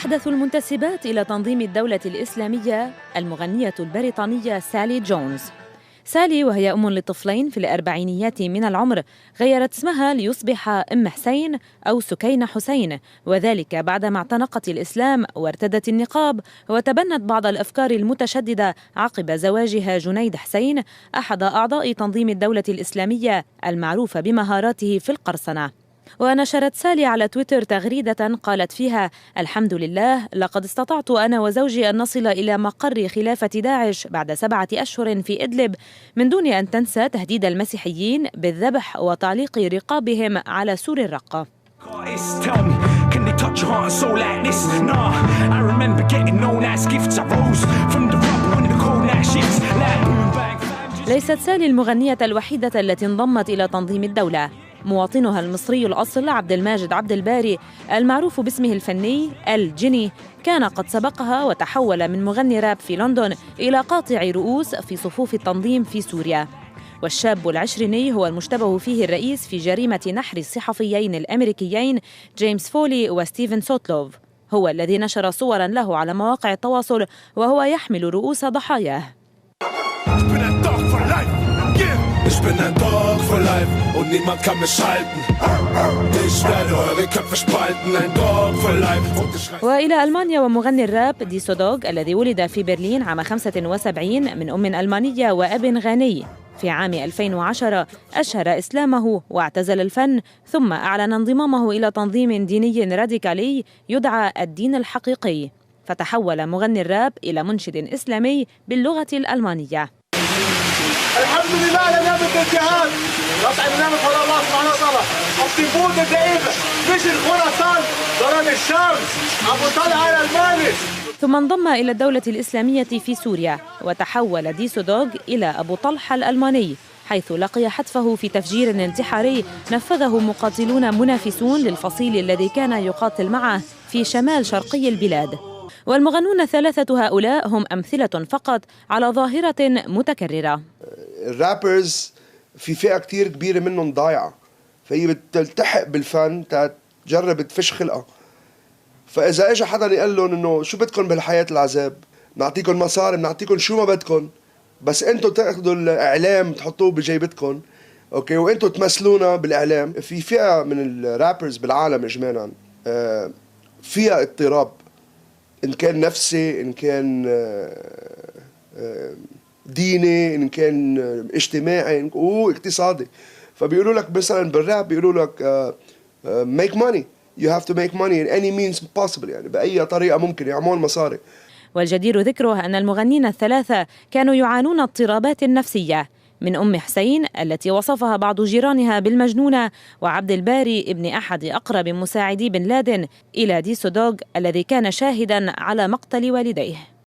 أحدث المنتسبات إلى تنظيم الدولة الإسلامية المغنية البريطانية سالي جونز. سالي وهي أم لطفلين في الأربعينيات من العمر غيرت اسمها ليصبح أم حسين أو سكينة حسين، وذلك بعدما اعتنقت الإسلام وارتدت النقاب وتبنت بعض الأفكار المتشددة عقب زواجها جنيد حسين أحد أعضاء تنظيم الدولة الإسلامية المعروف بمهاراته في القرصنة. ونشرت سالي على تويتر تغريدة قالت فيها: الحمد لله، لقد استطعت أنا وزوجي أن نصل إلى مقر خلافة داعش بعد 7 أشهر في إدلب من دون أن تنسى تهديد المسيحيين بالذبح وتعليق رقابهم على سور الرقة. ليست سالي المغنية الوحيدة التي انضمت إلى تنظيم الدولة. مواطنها المصري الأصل عبد الماجد عبد الباري المعروف باسمه الفني الجيني كان قد سبقها وتحول من مغني راب في لندن إلى قاطع رؤوس في صفوف التنظيم في سوريا. والشاب العشريني هو المشتبه فيه الرئيس في جريمة نحر الصحفيين الأمريكيين جيمس فولي وستيفن سوتلوف، هو الذي نشر صورا له على مواقع التواصل وهو يحمل رؤوس ضحاياه. Ich bin ein Dog for life und niemand kann mich halten. Ich werde eure Köpfe spalten, ein Dog for life. وإلى ألمانيا، ومغني الراب ديسو دوغ الذي ولد في برلين عام 75 من أم ألمانية وأب غاني في عام 2010 أشهر إسلامه واعتزل الفن، ثم أعلن انضمامه إلى تنظيم ديني راديكالي يدعى الدين الحقيقي، فتحول مغني الراب إلى منشد إسلامي باللغة الألمانية. الحمد لله على نعمة الجهاد، قطع نعمة الله سبحانه وتعالى. الطيبود الدائمة مش الخراسان ضرب الشمس أبو طلحة الألماني. ثم انضم إلى الدولة الإسلامية في سوريا، وتحول ديسو دوغ إلى أبو طلحة الألماني، حيث لقي حتفه في تفجير انتحاري نفذه مقاتلون منافسون للفصيل الذي كان يقاتل معه في شمال شرقي البلاد. والمغنون الثلاثة هؤلاء هم أمثلة فقط على ظاهرة متكررة. الرابرز في فئة كتير كبيرة منهم ضايعة، فهي بتلتحق بالفن تجرب تفش خلقها. فإذا إجا حدا يقول لهم إنه شو بدكم بالحياة العذاب، نعطيكم مصاري، نعطيكم شو ما بدكم، بس أنتوا تاخذوا الإعلام تحطوه بجيبتكم، أوكي، وأنتوا تمثلونا بالإعلام. في فئة من الرابرز بالعالم إجمالا فيها اضطراب، إن كان نفسي، إن كان ديني، إن كان اجتماعي واقتصادي. فبيقولوا لك مثلا بالراب بيقولوا لك make money, you have to make money in any means possible، يعني بأي طريقة ممكن يعملون مصاري. والجدير ذكره أن المغنين الثلاثة كانوا يعانون اضطرابات نفسية، من أم حسين التي وصفها بعض جيرانها بالمجنونة، وعبد الباري ابن أحد أقرب مساعدي بن لادن، إلى ديسو دوغ الذي كان شاهدا على مقتل والديه.